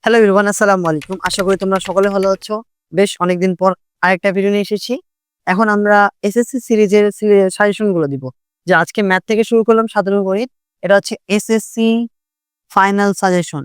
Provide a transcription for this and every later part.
Hello everyone, আসসালামু আলাইকুম। আশা করি তোমরা সকলে ভালো আছো। বেশ অনেকদিন পর আরেকটা ভিডিও নিয়ে এসেছি। এখন আমরা এসএসসি সিরিজের সাজেশন গুলো দিব। যে আজকে ম্যাথ থেকে শুরু করলাম সাধারণ গণিত। এটা হচ্ছে এসএসসি ফাইনাল সাজেশন।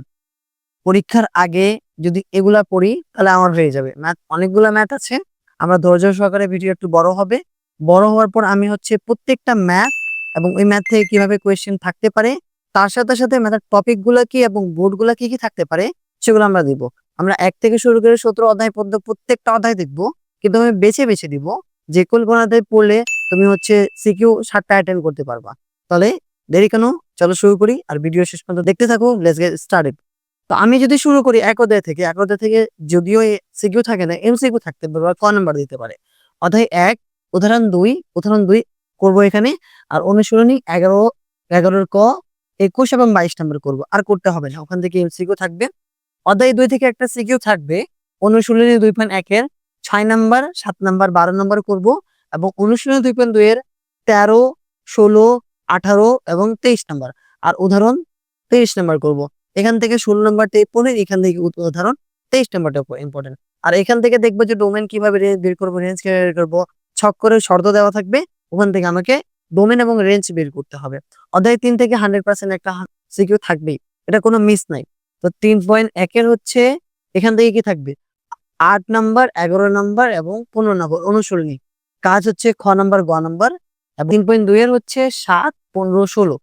পরীক্ষার আগে যদি এগুলা পড়ি তাহলে আমার হয়ে যাবে। ম্যাথ অনেকগুলা ম্যাথ আছে। আমরা ধৈর্য সহকারে ভিডিও একটু বড় হবে। বড় হওয়ার পর আমি হচ্ছে প্রত্যেকটা ম্যাথ এবং ওই ম্যাথ থেকে কিভাবে কোয়েশ্চেন থাকতে পারে, তার সাথে সাথে ম্যাথের টপিক গুলা কি এবং বোর্ড গুলা কি কি থাকতে পারে সেগুলো আমরা দিব। আমরা 1 থেকে শুরু করে 17 অধ্যায় পর্যন্ত প্রত্যেকটা অধ্যায় দেখব, কিন্তু আমি বেছে বেছে দিব যে কোন কোন অধ্যায় পড়লে তুমি হচ্ছে সিকিউ 7টা অ্যাটেন্ড করতে পারবা। তাহলে দেরি কেন, চলো শুরু করি আর ভিডিও শেষ পর্যন্ত দেখতে থাকো। Let's get started. তো আমি যদি শুরু করি এক অধ্যায় থেকে যদিও সিকিউ থাকে না, এমসিকিউ থাকতে পারে বা ক নাম্বার দিতে পারে। অধ্যায় 1 উদাহরণ 2 করব এখানে। আর অনুশীলনী 11 ক 21 এবং 22 নাম্বার করব, আর করতে হবে না, ওখান থেকে এমসিকিউ থাকবে। অধ্যায় 2 থেকে একটা সিকিউ থাকবে, অনুশীলনী 2.1 এর 6 নাম্বার, 7 নাম্বার, 12 নাম্বার করব। এবং অনুশীলনী 2.2 এর 13, 16, 18 এবং 23 নাম্বার। আর উদাহরণ 23 নাম্বার করব। এখান থেকে 16 নাম্বারটা ইম্পর্টেন্ট, এখান থেকে উদাহরণ 23 নাম্বারটা ইম্পর্টেন্ট। আর এখান থেকে দেখবো যে ডোমেন কিভাবে বের করবো, রেঞ্জ কিভাবে বের করবো, ছক করে শর্ত দেওয়া থাকবে। ওখান থেকে আমাকে ডোমেন এবং রেঞ্জ বের করতে হবে। অধ্যায় 3 থেকে 100% একটা সিকিউ থাকবেই, এটা কোনো মিস নাই। তো 3.1 এর হচ্ছে এখান থেকে কি থাকবে, 8 নাম্বার, 11 নাম্বার এবং 15 নাম্বার অনুশীলনী। কাজ হচ্ছে খ নাম্বার, গ নাম্বার। এবং 3.2 এর হচ্ছে 7, 15, 16।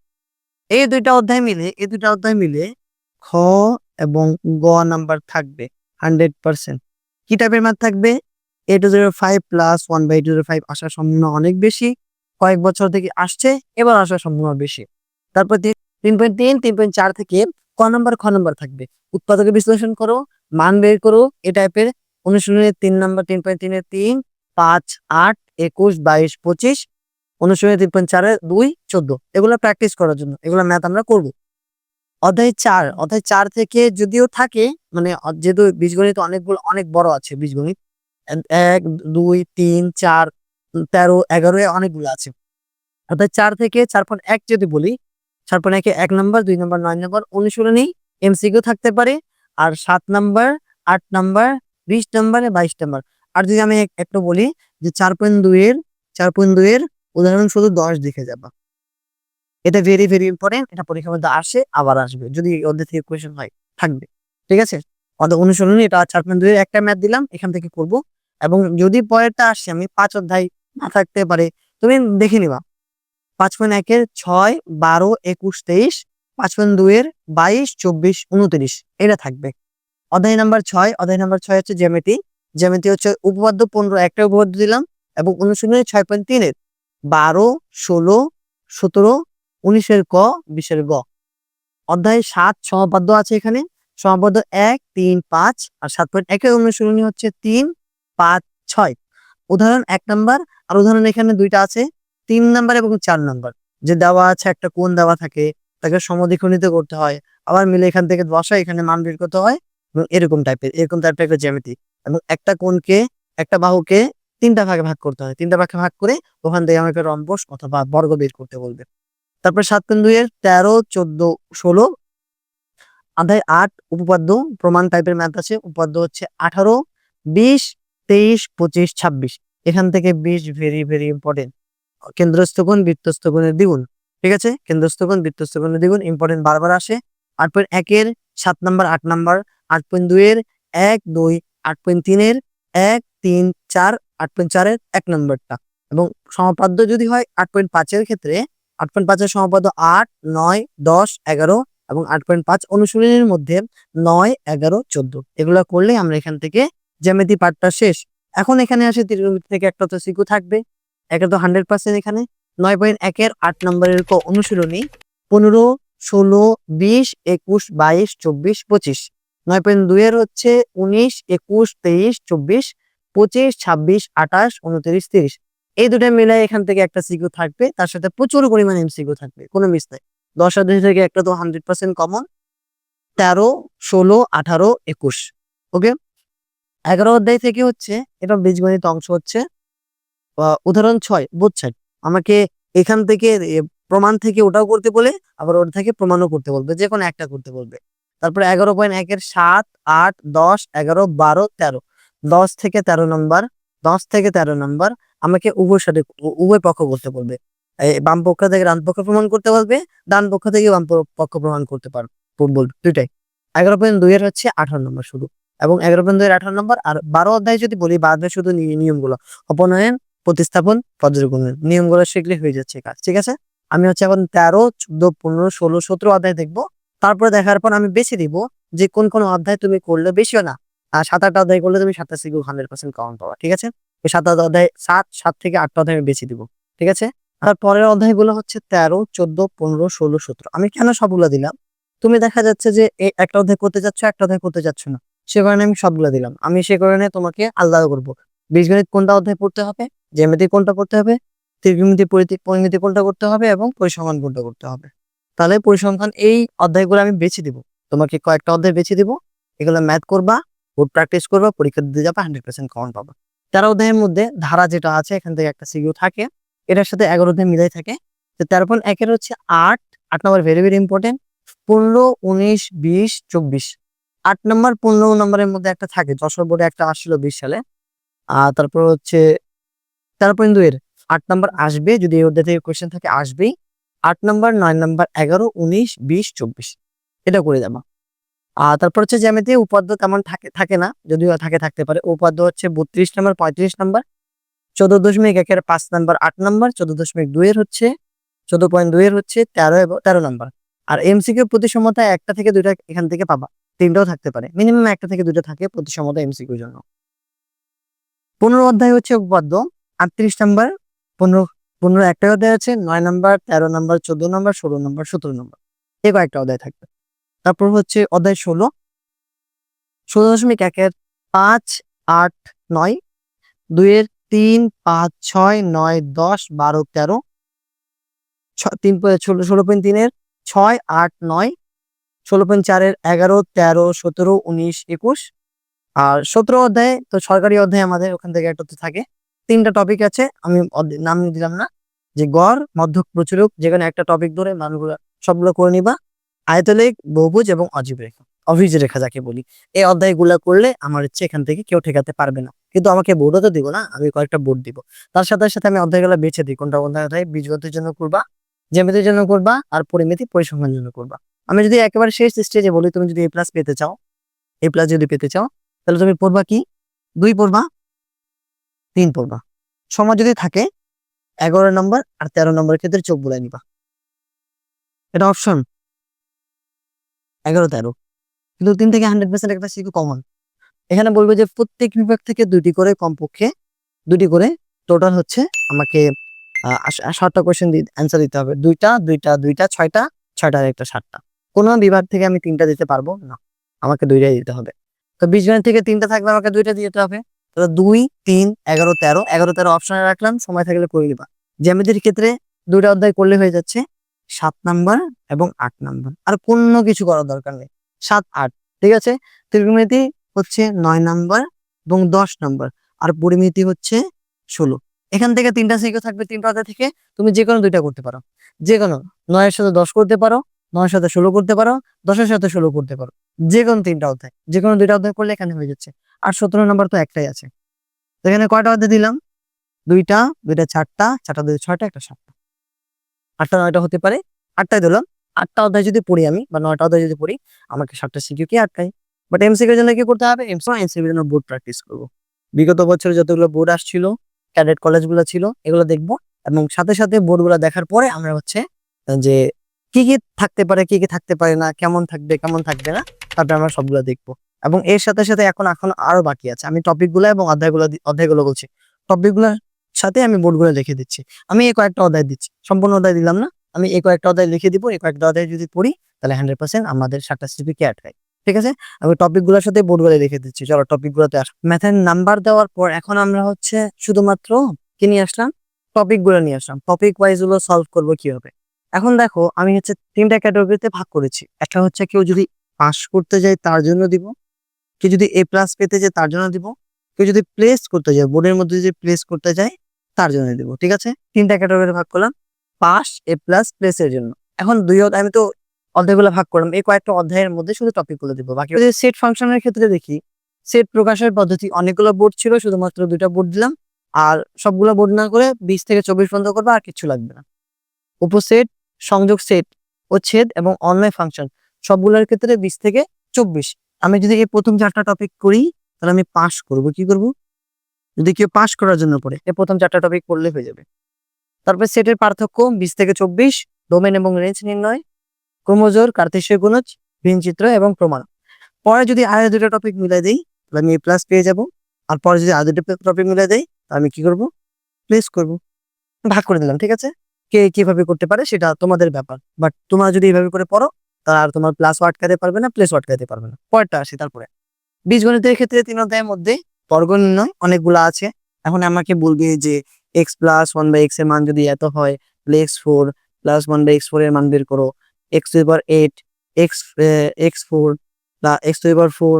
এই দুইটা অধ্যায় মিলে খ এবং গ নাম্বার থাকবে 100%। কি টাইপের ম্যাথ থাকবে? a⁵ প্লাস 1/2 আসার সম্ভাবনা অনেক বেশি, কয়েক বছর থেকে আসছে, এবার আসার সম্ভাবনা বেশি। তারপর 3.3, 3.4 থেকে ক নাম্বার, খ নাম্বার থাকবে। উৎপাদকে বিশ্লেষণ করো, মান বের করো, এ টাইপের অনুশীলনের 3 নাম্বার, 3.3 এর 3, 5, 8, 21, 22, 25। অনুশীলনী 3.4 এর 2, 14। এগুলো প্র্যাকটিস করার জন্য, এগুলো ম্যাথ আমরা করব। অধ্যায় 4 থেকে যদিও থাকে, মানে যেহেতু বীজগণিত অনেক বড় আছে বীজগণিত, 1, 2, 3, 4, 13, 11 অনেকগুলো আছে। অর্থাৎ 4 থেকে 4.1 যদি বলি, 4.1 এ 1 নাম্বার, 2 নাম্বার, 9 নাম্বার অনুশীলনী এমসিকিউ থাকতে পারে। আর 7 নাম্বার, 8 নাম্বার, 20 নাম্বারে 22 নাম্বার। আর যদি আমি একটু বলি যে 4.2 এর উদাহরণ শুধু 10 দেখে যাবা। এটা ভেরি ভেরি ইম্পর্টেন্ট, এটা পরীক্ষার মধ্যে আসে, আবার আসবে, যদি ওদের থেকে কোয়েশ্চেন হয় থাকবে। ঠিক আছে, অর্থাৎ অনুশীলনী এটা 4.2 এর একটা ম্যাথ দিলাম, এখান থেকে করব। এবং যদি পরেরটা আসে আমি 5 অধ্যায় না থাকতে পারে, তুমি দেখে নিবা। 5.1 এর 6, 12, 21, 23, 5.2 এর 22, 24, 29 এটা থাকবে। অধ্যায় নাম্বার 6 হচ্ছে জ্যামিতি। জ্যামিতি হচ্ছে উপপাদ্য 15, একটা উপপাদ্য দিলাম। এবং অনুশীলনী 6.3 এর 12, 16, 17, 19 এর ক, 20 এর গ। অধ্যায় 7 সমাপাদ্য আছে এখানে। সমাপাদ্য 1, 3, 5। আর 7.1 এর অনুশীলনী হচ্ছে 3, 5, 6। উদাহরণ 1 নাম্বার। আর উদাহরণ এখানে দুইটা আছে, 3 নাম্বার এবং 4 নাম্বার। যে দেওয়া আছে একটা কোণ দেওয়া থাকে, তাকে সমদ্বিখণ্ডিত করতে হয়, আবার মিলে এখান থেকে বসা, এখানে মান বের করতে হয়। এবং এরকম টাইপের একটা জ্যামিতি। এবং একটা কোণকে, একটা বাহুকে 3টা ভাগে ভাগ করতে হয়, 3টা ভাগে ভাগ করে ওখান থেকে আমাকে রম্বস অথবা বর্গ বের করতে বলবে। তারপর 7.2 এর 13, 14, 16। অধ্যায় 8 উপপাদ্য প্রমাণ টাইপের ম্যাথ আছে। উপপাদ্য হচ্ছে 18, 20, 23, 25, 26। এখান থেকে 20 ভেরি ভেরি ইম্পর্টেন্ট। কেন্দ্রস্থ কোণ বৃত্তস্থ কোণের দ্বিগুণ। ঠিক আছে, কেন্দ্রস্থ কোণ বৃত্তস্থ কোণের দ্বিগুণ ইম্পর্টেন্ট, বারবার আসে। 8.1 এর 7 নাম্বার, 8 নাম্বার। 8.2 এর 1, 2, 8.3 এর 1, 3, 4, 8.4 এর 1 নাম্বারটা। এবং সমাপাদ্য যদি হয় 8.5 এর ক্ষেত্রে, 8.5 এর সমাপাদ্য 8, 9, 10, 11। এবং 8.5 অনুশীলনীর মধ্যে 9, 11, 14 এগুলা করলে আমরা এখান থেকে জ্যামিতি পার্টটা শেষ। এখন এখানে আসে ত্রিকোণমিতি থেকে একটা তো সিকিউ থাকবে, এটা তো 100% এখানে। 9.1 এর 8 নম্বরের ক অনুশীলনী 15, 16, 20, 21, 22, 24, 25। 9.2 এর হচ্ছে 19, 21, 23, 24, 25, 26, 28, 29, 30। এই দুটো মিলাই এখান থেকে একটা সিকিউ থাকবে, তার সাথে প্রচুর পরিমাণে এমসিকিউ থাকবে, কোনো মিস নাই। 10 অধ্যায় থেকে একটা তো 100% কমন। 13, 16, 18, 21। ওকে, 11 অধ্যায় থেকে হচ্ছে, এটা বীজগণিত অংশ হচ্ছে উদাহরণ 6 বোথ সাইড। আমাকে এখান থেকে প্রমাণ থেকে ওটাও করতে বলে, আবার ওটা থেকে প্রমাণও করতে বলবে, যে কোনো একটা করতে বলবে। তারপরে 11.1 এর 7, 8, 10, 11, 12, 13, 10 থেকে 13 নম্বর, 10 থেকে 13 নম্বর আমাকে উভয় সাথে উভয় পক্ষ করতে বলবে। এই বাম পক্ষ থেকে ডান পক্ষ প্রমাণ করতে বলবে, ডান পক্ষ থেকে বাম পক্ষ প্রমাণ করতে পারবে, বলবে দুইটাই। 11.2 এর হচ্ছে 18 নম্বর শুধু, এবং 11.2 এর 18 নম্বর। আর 12 অধ্যায় যদি বলি, 12 শুধু নিয়মগুলো, অপনয়ন, প্রতিস্থাপন, পর্যালোচন, নিয়মগুলো শিখলে হয়ে যাচ্ছে কাজ। ঠিক আছে, আমি হচ্ছে এখন 13, 14, 15, 16, 17 অধ্যায় দেখবো। তারপরে দেখার পর আমি বেছে দিব যে কোন কোন অধ্যায় তুমি করলে বেশিও না, আর 7-8 অধ্যায় করলে তুমি 7টা সিকিউ 100% কাউন্ট পাবা। ঠিক আছে, ওই 7 অধ্যায়, 7 থেকে 8টা অধ্যায় আমি বেছে দিব। ঠিক আছে, আর পরের অধ্যায়গুলো হচ্ছে 13, 14, 15, 16, 17। আমি কেন সবগুলো দিলাম, তুমি দেখা যাচ্ছে যে এই একটা অধ্যায় করতে যাচ্ছ, একটা অধ্যায় করতে যাচ্ছ না, সে কারণে আমি সবগুলো দিলাম। আমি সে কারণে তোমাকে আলাদা করবো, বীজগণিত কোনটা অধ্যায় পড়তে হবে, জ্যামিতি কোনটা পড়তে হবে, ত্রিকোণমিতি, পরিমিতি কোনটা করতে হবে, এবং পরিসংখ্যান কোনটা করতে হবে। তাহলে পরিসংখ্যান এই অধ্যায়গুলো আমি বেছে দিব, তোমাকে কয়েকটা অধ্যায় বেছে দিব, এগুলো ম্যাথ করবা, বোর্ড প্র্যাকটিস করবা, পরীক্ষা দিতে যাবা, 100% কাউন্ট পাবা। 13 অধ্যায়ের মধ্যে ধারা যেটা আছে, এখান থেকে একটা সিকিউ থাকে, এটার সাথে 11 অধ্যায় মিলাই থাকে। তো 13.1 এর হচ্ছে 8 নম্বর ভেরি ভেরি ইম্পর্টেন্ট, 15, 19, 20, 24। 8 নম্বর 15 নম্বরের মধ্যে একটা থাকে, যশোর বোর্ডে একটা আসছিল 20 সালে। আর তারপর হচ্ছে 13.2 এর 8 নম্বর আসবে, যদি এই অধ্যায় থেকে কোয়েশ্চেন থাকে আসবেই। 8 নম্বর, 9 নম্বর, 11, 19, 20, 24 এটা করে যাবা। আর তারপর হচ্ছে জ্যামিতি উপাদ্য তেমন থাকে না, যদিও থাকতে পারে। উপাদ্য হচ্ছে 32 নম্বর, 35 নম্বর, 14.1 এর 5 নম্বর, 8 নম্বর, 14.2 এর হচ্ছে 14.2 এর হচ্ছে 13 এবং 13 নম্বর। আর এমসিকিউ প্রতিসমতা একটা থেকে দুইটা এখান থেকে পাবা, তিনটাও থাকতে পারে, মিনিমাম একটা থেকে দুইটা থাকে প্রতিসমতা এমসিকিউর জন্য। 15 অধ্যায় হচ্ছে উপপাদ্য, 38 নম্বর, 15 15 একটা অধ্যায় আছে, 9 নম্বর, 13 নম্বর, 14 নম্বর, 16 নম্বর, 17 নম্বর, এই কয়েকটা অধ্যায় থাকবে। তারপর হচ্ছে অধ্যায় 16, 16.1 এর 5, 8, 9, 2 এর 3, 5, 6, 9, 10, 12, 13, 16.3 এর 6, 8, 9, 16.4 এর 11, 13, 17, 19, 21। আর 17 অধ্যায় তো সরকারি অধ্যায়, আমাদের ওখান থেকে একটা তো থাকে, 3টা টপিক আছে, আমি নাম দিলাম না, যে গড়, মধ্যক, প্রচুরক, যেখানে একটা টপিক ধরে মানগুলো সবগুলো করে নিবা। আয়তলেখ, বহুভুজ এবং অজীব রেখা, অভিজ রেখা যাকে বলি, এই অধ্যায়গুলো করলে আমার হচ্ছে এখান থেকে কেউ ঠেকাতে পারবে না। কিন্তু আমাকে বোর্ডও তো দিব না, আমি কয়েকটা বোর্ড দিব, তার সাথে সাথে আমি অধ্যায়গুলো বেছে দিই কোনটা কোনটা অধ্যায় বীজগণিতের জন্য করবা, জ্যামিতির জন্য করবা, আর পরিমিতি পরিসংখ্যানের জন্য করবা। আমি যদি একেবারে শেষ স্টেজে বলি, তুমি যদি A+ পেতে চাও, A+ যদি পেতে চাও, তাহলে তুমি পড়বা কি, 2 পড়বা, 3 পড়বা। সময় যদি থাকে 11 নম্বর আর 13 নম্বরের ক্ষেত্রে চোখ বুলাই নিবা, এটা অপশন 11, 13। কিন্তু 3 থেকে 100% একটা সিকিউ কমন। এখানে বলবো যে প্রত্যেক বিভাগ থেকে 2টি করে, কমপক্ষে 2টি করে, টোটাল হচ্ছে আমাকে 7টা কোয়েশ্চেন অ্যান্সার দিতে হবে, 2টা 2টা 2টা 6টা 6টা আর একটা 7টা। কোনো বিভাগ থেকে আমি 3টা দিতে পারবো না, আমাকে 2টাই দিতে হবে। তো বীজগণিত থেকে 3টা থাকলে আমাকে 2টা দিতে হবে। তো 2, 3, 11, 13, 11, 13 অপশনে রাখলাম, সময় থাকলে করে নিবা। জ্যামিতির ক্ষেত্রে 2টা অধ্যায় করলে হয়ে যাচ্ছে, 7 নাম্বার এবং 8 নাম্বার, আর কোনো কিছু করার দরকার নেই, 7, 8। ঠিক আছে, ত্রিকোণমিতি হচ্ছে 9 নাম্বার এবং 10 নাম্বার, আর পরিমিতি হচ্ছে 16। এখান থেকে 3টা সিকিউ থাকবে, 3টা অধ্যায় থেকে তুমি যে কোনো 2টা করতে পারো, যে কোনো 9 এর সাথে 10 করতে পারো, 9 এর সাথে 16 করতে পারো, 10 এর সাথে 16 করতে পারো, যে কোনো 3টা অধ্যায়, যে কোনো 2টা অধ্যায় করলে এখানে হয়ে যাচ্ছে। আর 17 নাম্বার তো একটাই আছে, তো এখানে কয়টা অধ্যায় দিলাম, 2টা 2টা 4টা 4টা 2 6টা একটা 7টা, 8টা 9টা হতে পারে, 8টাই দিলাম। 8টা অধ্যায় যদি পড়ি আমি, বা 9টা অধ্যায় যদি পড়ি, আমাকে 7টা সিকিউ কি আটকাই। বাট এমসিকিউর জন্য কি করতে হবে, এমসিকিউর জন্য বোর্ড প্র্যাকটিস করবো। বিগত বছরে যতগুলো বোর্ড আসছিল, ক্যাডেট কলেজগুলো ছিল, এগুলো দেখবো, এবং সাথে সাথে বোর্ডগুলো দেখার পরে আমরা হচ্ছে যে কি কি থাকতে পারে, কি কি থাকতে পারে না, কেমন থাকবে কেমন থাকবে না, তারপরে আমরা সবগুলো দেখবো। এবং এর সাথে সাথে এখন আরো বাকি আছে, আমি টপিকগুলো এবং অধ্যায়গুলো বলছি, টপিকগুলোর সাথে আমি বোর্ডগুলো লিখে দিচ্ছি। আমি এই কয়েকটা অধ্যায় দিচ্ছি, সম্পূর্ণ অধ্যায় দিলাম না, আমি এই কয়েকটা অধ্যায় লিখে দিব। এই কয়েকটা অধ্যায় যদি পড়ি, তাহলে 100% আমাদের 7টা সিকিউ আটকায়। ঠিক আছে, আমি টপিকগুলোর সাথে বোর্ডগুলো লিখে দিচ্ছি। চলো টপিকগুলোতে আসো। ম্যাথের নাম্বার দেওয়ার পর এখন আমরা হচ্ছে শুধুমাত্র কি নিয়ে আসলাম, টপিকগুলো নিয়ে আসলাম। টপিক ওয়াইজ গুলো সলভ করবো কিভাবে। এখন দেখো, আমি হচ্ছে 3টা ক্যাটাগরিতে ভাগ করেছি। একটা হচ্ছে কেউ যদি পাস করতে যায় তার জন্য দিব, কেউ যদি A+ পেতে যায় তার জন্য দিব, কেউ যদি প্লেস করতে যায়, বোর্ডের মধ্যে যদি প্লেস করতে যায় তার জন্য দিব। ঠিক আছে, 3টা ক্যাটাগরি ভাগ করলাম, পাস, A+, প্লেসের জন্য। এখন আমি তো অধ্যায়গুলো ভাগ করলাম, এই কয়েকটা অধ্যায়ের মধ্যে শুধু টপিকগুলো দিব। বাকি যদি সেট ফাংশনের ক্ষেত্রে দেখি, সেট প্রকাশের পদ্ধতি অনেকগুলো বোর্ড ছিল, শুধুমাত্র 2টা বোর্ড দিলাম। আর সবগুলো বোর্ড না করে 20 থেকে 24 পর্যন্ত করবে, আর কিছু লাগবে না। উপসেট, সংযোগ সেট, ছেদ এবং অন্যায় ফাংশন সবগুলোর ক্ষেত্রে 20 থেকে 24। আমি যদি এই প্রথম 4টা টপিক করি তাহলে আমি পাস করব। কি করব? যদি কেউ পাস করার জন্য পড়ে এই প্রথম 4টা টপিক পড়লে হয়ে যাবে। তারপর সেটের পার্থক্য 20 থেকে 24, ডোমেন এবং রেঞ্জ নির্ণয়, ক্রোমোজোর, কার্তেশীয় গুণজ, ভিনচিত্র এবং প্রমাণ। পরে যদি আরো 2টা টপিক মিলাই দেই তাহলে আমি প্লাস পেয়ে যাব। আর পরে যদি আরো 2টা টপিক মিলাই দেই আমি কি করব? প্লেস করব। ভাগ করে দিলাম, ঠিক আছে? কে কিভাবে করতে পারে সেটা তোমাদের ব্যাপার, বাট তোমরা যদি এইভাবে করে পড়ো তাহলে আর তোমার প্লাসও আটকাতে পারবে না, প্লেসও আটকাতে পারবে না। পরেরটা আসি। তারপরে বীজগণিতের ক্ষেত্রে 3 অধ্যায়ের মধ্যে বর্গ নির্ণয় অনেকগুলো আছে। এখন আমাকে বলবে যে এক্স প্লাস 1/x এর মান যদি এত হয় তাহলে x4 প্লাস 1/x4 এর মান বের করো, x⁸, x4 plus x⁴,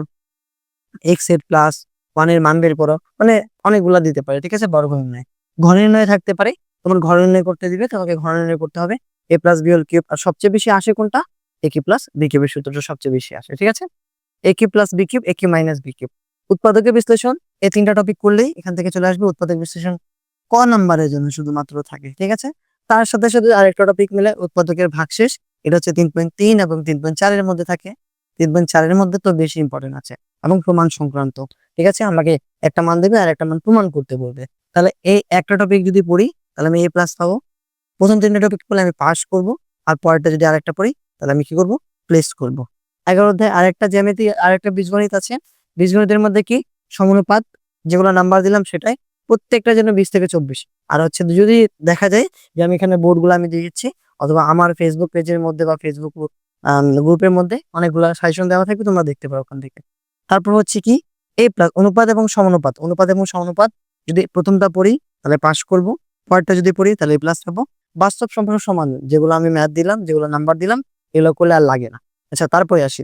x8 plus 1 এর মান বের করো, মানে অনেকগুলা দিতে পারে, ঠিক আছে? বর্গ নির্ণয়, ঘর নির্ণয় থাকতে পারে। তোমার ঘর নির্ণয় করতে দিবে, তোমাকে ঘর নির্ণয় করতে হবে। a plus b whole cube, আর সবচেয়ে বেশি আসে কোনটা? a কিউব প্লাস b কিউবের সূত্রটা সবচেয়ে বেশি আসে, ঠিক আছে? a cube plus b cube, a cube minus b cube. উৎপাদকের বিশ্লেষণ, এই 3টা টপিক করলেই এখান থেকে চলে আসবে। উৎপাদক বিশ্লেষণ ক নাম্বারের জন্য শুধুমাত্র থাকে, ঠিক আছে? তার সাথে সাথে আরেকটা টপিক মিলে উৎপাদকের ভাগশেষ, এটা হচ্ছে 3.3 এবং 3.4 এর মধ্যে থাকে। 3.4 এর মধ্যে তো বেশি ইম্পর্টেন্ট আছে, এবং প্রমাণ সংক্রান্ত, ঠিক আছে? আমাকে একটা মান দেবে আর একটা মান প্রমাণ করতে বলবে। তাহলে এই একটা টপিক যদি পড়ি তাহলে আমি a প্লাস পাবো। প্রথম 3টা টপিক পড়লে আমি পাস করব, আর পরেরটা যদি আরেকটা পড়ি তাহলে আমি কি করব? প্লেস করব। 11 অধ্যায় আরেকটা জ্যামিতি, আরেকটা বীজগণিত আছে। বীজগণিতের মধ্যে কি? সমানুপাত, যেগুলো নাম্বার দিলাম সেটাই, প্রত্যেকটা জন্য 20 থেকে 24। আর হচ্ছে যদি দেখা যায় যে আমি এখানে বোর্ডগুলো আমি দিয়েছি, অথবা আমার ফেসবুক পেজের মধ্যে বা ফেসবুক গ্রুপের মধ্যে অনেকগুলো সাজেশন দেওয়া থাকবে, তোমরা দেখতে পারো ওখান থেকে। তারপর হচ্ছে কি? a প্লাস অনুপাত এবং সমানুপাত, অনুপাত এবং সমানুপাত যদি প্রথমটা পড়ি তাহলে পাস করব, পরেরটা যদি পড়ি তাহলে প্লাস পাবো। বাস্তব সম্পর্ক সমান, যেগুলো আমি ম্যাথ দিলাম, যেগুলো নাম্বার দিলাম, এগুলো করলে আর লাগে না। আচ্ছা, তারপরে আসি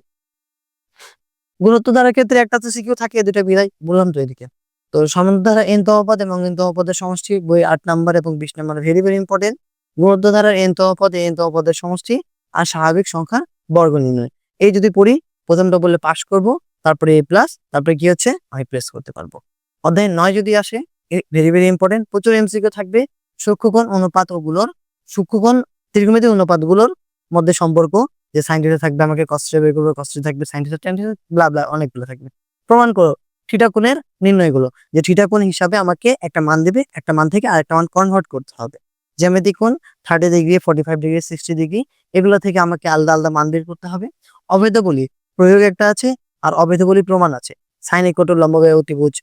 গুণোত্তর ধারার ক্ষেত্রে একটা তো সিকিউ থাকে, 2টা বিলাই বললাম তো এদিকে। তো সমান্তর ধারা n তম পদ এবং n তম পদের সমষ্টি, বই 8 নাম্বার এবং 20 নাম্বার, ভেরি ভেরি ইম্পর্টেন্ট। গুণোত্তর ধারার n তম পদ, n তম পদের সমষ্টি, আর স্বাভাবিক সংখ্যার বর্গ নির্ণয়। এই যদি পড়ি, প্রথমটা বললে পাস করব, তারপরে a প্লাস, তারপরে কি হচ্ছে? আমি প্রেস করতে পারবো। অধ্যায় 9 যদি আসে, ভেরি ভেরি ইম্পর্টেন্ট, প্রচুর এমসিকিউ থাকবে। সূক্ষ্মকোণ অনুপাত ওগুলোর, সূক্ষ্মকোণ ত্রিকোণমিতিক অনুপাতগুলোর মধ্যে সম্পর্ক, যে সাইন থিটা থাকবে, আমাকে কস থিটা বের করবে, কস থিটা থাকবে, সাইন থিটা, ট্যান থিটা, ব্লা ব্লা অনেকগুলো থাকবে। প্রমাণ করো থিটা কোণের নির্ণয়গুলো, যে থিটা কোণ হিসাবে আমাকে একটা মান দেবে, একটা মান থেকে আরেকটা মান কনভার্ট করতে হবে। জ্যামিতিক কোণ 30 ডিগ্রি, 45 ডিগ্রি, 60 ডিগ্রি, এগুলো থেকে আমাকে আলাদা আলাদা মান বের করতে হবে। অভেদ বলি প্রয়োগ একটা আছে, আর অভেদ বলি প্রমাণ আছে। সাইন ইকুয়াল টু লম্ব বাই অতিভুজ,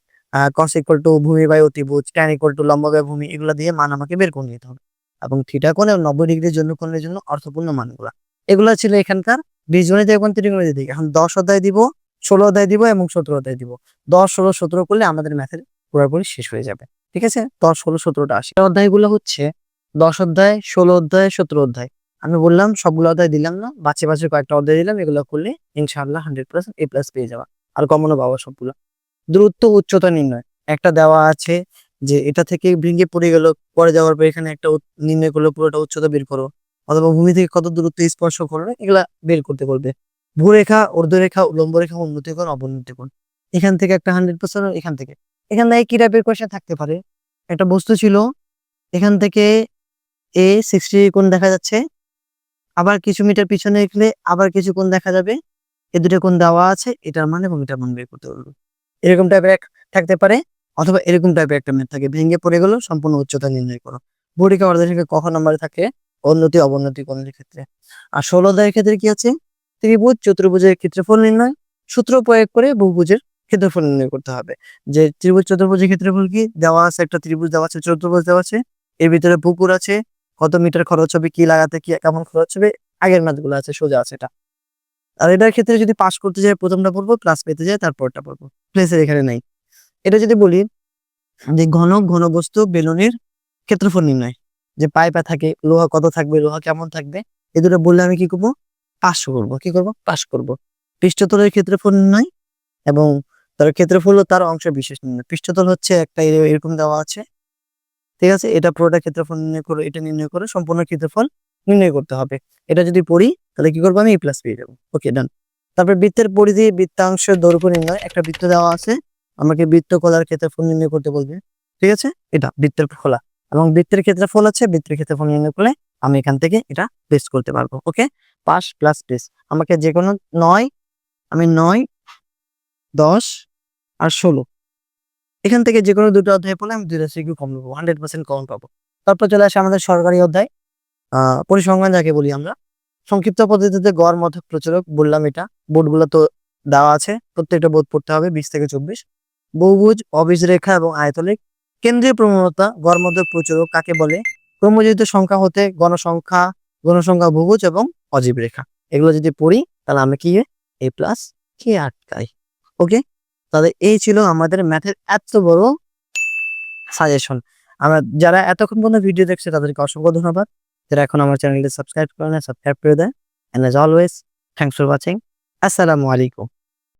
কস ইকুয়াল টু ভূমি বাই অতিভুজ, ট্যান ইকুয়াল টু লম্ব বাই ভূমি, এগুলো দিয়ে মান আমাকে বের করে নিতে হবে। এবং থিটা কোণ এবং 90 ডিগ্রির জন্য কোণের জন্য অর্থপূর্ণ মানগুলা, এগুলো ছিল এখানকার বীজগণিত এবং ত্রিকোণমিতি দিকে। এখন 10 অধ্যায় দিব, 16 অধ্যায় দিব এবং 17 অধ্যায় দিব। 10, 16, 17 করলে আমাদের ম্যাথের পুরোপুরি শেষ হয়ে যাবে, ঠিক আছে? 10, 16, 17টা আসি। অধ্যায়গুলো হচ্ছে 10 অধ্যায়, 16 অধ্যায়, 17 অধ্যায়। আমি বললাম সবগুলো অধ্যায় দিলাম না, বাছে বাছে কয়েকটা অধ্যায় দিলাম। এগুলো করলে ইনশাআল্লাহ 100% a প্লাস পেয়ে যাওয়া, আর কমনও পাওয়া সবগুলো। দূরত্ব উচ্চতা নির্ণয় একটা দেওয়া আছে, যে এটা থেকে ভেঙে পড়ে গেল, পরে যাওয়ার পর এখানে একটা নির্ণয় করলো, পুরোটা উচ্চতা বের করো, অথবা ভূমি থেকে কত দূরত্ব স্পর্শ করবে, এগুলা বের করতে বলবে। ভূরেখা, ঊর্ধ্বরেখা, উলম্ব রেখা, উন্নতি কোণ, অবনতি কোণ, এখান থেকে একটা 100%, এখান থেকে কি টাইপের কোয়েশ্চেন থাকতে পারে? একটা বস্তু ছিল, এখান থেকে a 60 কোণ দেখা যাচ্ছে, আবার কিছু মিটার পিছনে গেলে আবার কিছু কোণ দেখা যাবে, এই দুটো কোণ দেওয়া আছে, এটার মান এবং এটার মান বের করতে বলবে। এরকম টাইপের থাকতে পারে, অথবা এরকম টাইপের একটা ম্যাথ থাকে, ভেঙে পড়ে গেল, সম্পূর্ণ উচ্চতা নির্ণয় করো। ভূরেখা, অর্ধরেখা কখন নাম্বারে থাকে? উন্নতি অবনতি কোণের ক্ষেত্রে। আর 16 অধ্যায়ের ক্ষেত্রে কি আছে? ত্রিভুজ চতুর্ভুজের ক্ষেত্রফল নির্ণয়, সূত্র প্রয়োগ করে বহুভুজের ক্ষেত্রফল নির্ণয় করতে হবে। যে ত্রিভুজ চতুর্ভুজের ক্ষেত্রফল কি দেওয়া আছে? একটা ত্রিভুজ দেওয়া আছে, চতুর্ভুজ দেওয়া আছে, এর ভিতরে পুকুর আছে, কত মিটার খরচ হবে, কি লাগাতে, কি কেমন খরচ হবে, আগের ম্যাথগুলো আছে, সোজা আছে এটা। আর এটার ক্ষেত্রে যদি পাস করতে যায় প্রথমটা পড়বো, প্লাস পেতে যায় তারপরটা পড়বো, প্লেসের এখানে নাই। এটা যদি বলি যে ঘনবস্তু বেলুনের ক্ষেত্রফল নির্ণয়, যে পাইপে থাকে, লোহা কত থাকবে, লোহা কেমন থাকবে, এ দুটো বললে আমি কি করবো? পাস করবো। কি করবো? পাস করবো। পৃষ্ঠতলের ক্ষেত্রফল নির্ণয়, এবং তার ক্ষেত্রফল ও তার অংশ বিশেষ নির্ণয়। পৃষ্ঠতল হচ্ছে একটা এরকম দেওয়া আছে, ঠিক আছে? এটা পুরোটা ক্ষেত্রফল নির্ণয় করে, এটা নির্ণয় করে সম্পূর্ণ ক্ষেত্রফল নির্ণয় করতে হবে। এটা যদি পড়ি তাহলে কি করবো আমি এ প্লাস পেয়ে যাবো। ওকে, ডান। তারপর বৃত্তের পরিধি, বৃত্তাংশ, দৈর্ঘ্য নির্ণয়। একটা বৃত্ত দেওয়া আছে, আমাকে বৃত্ত খোলার ক্ষেত্রফল নির্ণয় করতে বলবে। ঠিক আছে, এটা বৃত্তের খোলা এবং বৃত্তের ক্ষেত্রফল আছে, বৃত্তের ক্ষেত্রফল নির্ণয় করলে আমি এখান থেকে এটা বেস করতে পারবো। ওকে, পাশ প্লাস বেস আমাকে যে কোনো 9, আমি 9, 10 আর 16 এখান থেকে যে কোনো দুটো অধ্যায় পড়লে আমি 2টা সিকিউ কমন পাবো, 100% কমন পাবো। তারপর চলে আসে আমাদের সরকারি অধ্যায়, পরিসংখ্যান যাকে বলি আমরা। সংক্ষিপ্ত পদ্ধতিতে গড়, মধ্যক, প্রচুরক বললাম, এটা বোর্ডগুলো তো দেওয়া আছে, প্রত্যেকটা বোর্ড পড়তে হবে 20 থেকে 24। বহুভুজ, অভিজ রেখা এবং আয়তলেখ। কেন্দ্রীয় প্রবণতা, গড়, মধ্যক, প্রচুরক কাকে বলে? ক্রমযোজিত সংখ্যা হতে গণসংখ্যা, গণসংখ্যা, বহুভুজ এবং অজীব রেখা। এগুলো যদি পড়ি তাহলে আমি কি এ প্লাস কি আটকাই। ওকে, তাহলে এই ছিল আমাদের ম্যাথের এত বড় সাজেশন। আমরা যারা এতক্ষণ পর্যন্ত ভিডিও দেখছে তাদেরকে অসংখ্য ধন্যবাদ। যারা এখন আমার চ্যানেলটি সাবস্ক্রাইব করে না, সাবস্ক্রাইব করে দেয়। And as always, thanks for watching. আসসালামু আলাইকুম।